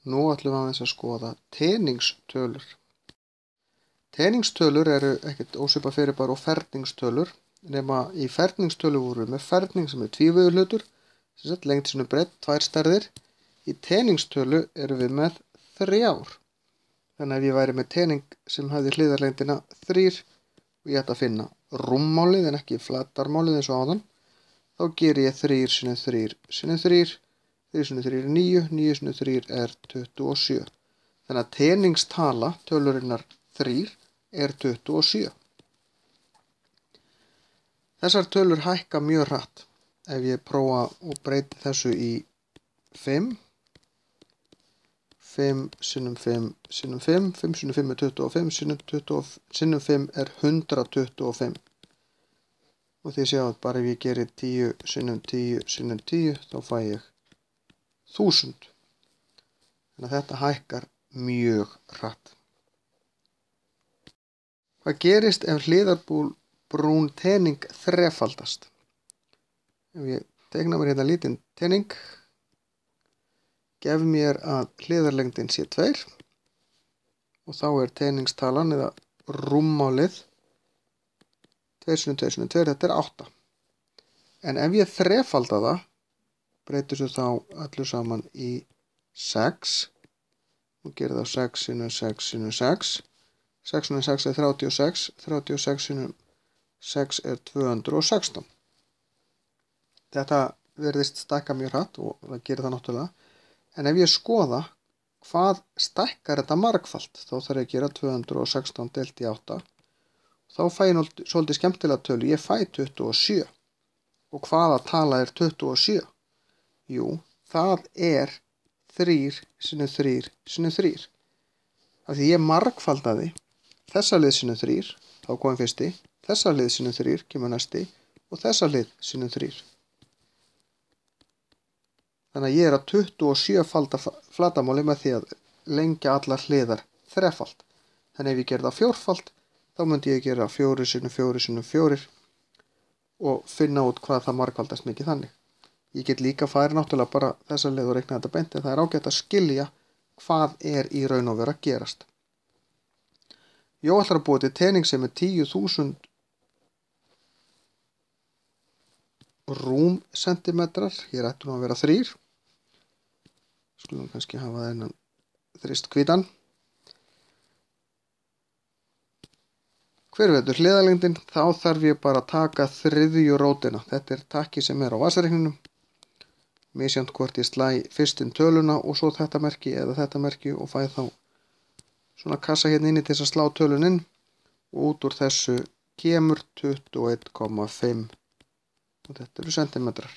Nú ætlum við aðeins að skoða teningstölur. Teningstölur eru ekkert ósvipað fyrirbæri og ferningstölur, nema í ferningstölu vorum við með ferning sem er tvívíður hlutur, sem sagt lengd sinnum breidd, 2 stærðir. Í teningstölu erum við með 3. Þannig að ef ég væri með tening sem hefði hliðarlengdina 3 og ég ætti að finna rúmmálið en ekki flatarmálið eins og áðan, þá geri ég 3 sinnum 3 sinnum 3, 3 sinnum 3 er 9, 9 sinnum 3 er 27. Þannig að teningstala tölurinnar 3 er 27. Þessar tölur hækka mjög hratt. Ef ég prófa og breyti þessu í 5, 5 sinnum 5 sinnum 5, 5 sinnum 5 er 25, sinnum 5 er 125. Og þið sjáum bara ef ég geri 10 sinnum 10 sinnum 10, þá fæ ég 1000. Þannig að þetta hækkar mjög hratt. Hvað gerist ef hliðarbrún tening þrefaldast? Ef ég teikna mér hérna lítinn tening, gef mér að hliðarlengdin sé 2 og þá er teningstalan eða rúmmálið 2 sinnum 2 sinnum 2, þetta er 8. En ef ég þrefalda það, breytir svo þá öllu saman í 6 og gerir það 6 sinnum 6 sinnum 6. 6 sinnum 6 er 36, 36 sinnum 6 er 216. Þetta virðist stækka mjög hratt og það gerir það náttúrulega. En ef ég skoða hvað stækkar þetta margfalt, þá þarf ég að gera 216 deilt í 8. Þá fæ ég svolítið skemmtilega tölu, ég fæ 27. Og hvaða tala er 27? Jú, það er 3 sinnum 3 sinnum 3. Af því ég margfaldaði þessa hlið sinnum 3, þá kom fyrsti, þessa hlið sinnum 3 kemur næsti og þessa hlið sinnum 3. Þannig að ég er að 27-falda flatarmáli með því að lengja allar hliðar þrefald. Þannig ef ég gerði það 4-fald, þá myndi ég gera 4 sinnum 4 sinnum 4 og finna út hvað það margfaldast mikið þannig. Ég get líka farið náttúrulega bara þessa leið og reikna þetta beint, en það er ágætt að skilja hvað er í raun og veru að gerast. Ég ætla að búa til tening sem er 10.000 rúmsentimetrar. Hér ættu nú að vera 3. Skulum kannski hafa þennan þrist hvítan. Hver verður hliðarlengdin? Þá þarf ég bara að taka 3. rótina. Þetta er takki sem er á vasareikninum. Misjafnt hvort ég slæ fyrst inn töluna og svo þetta merki eða þetta merki og fæ þá svona kassa hérna inni til þess að slá tölun inn og út úr þessu kemur 21,5 og þetta eru sentimetrar.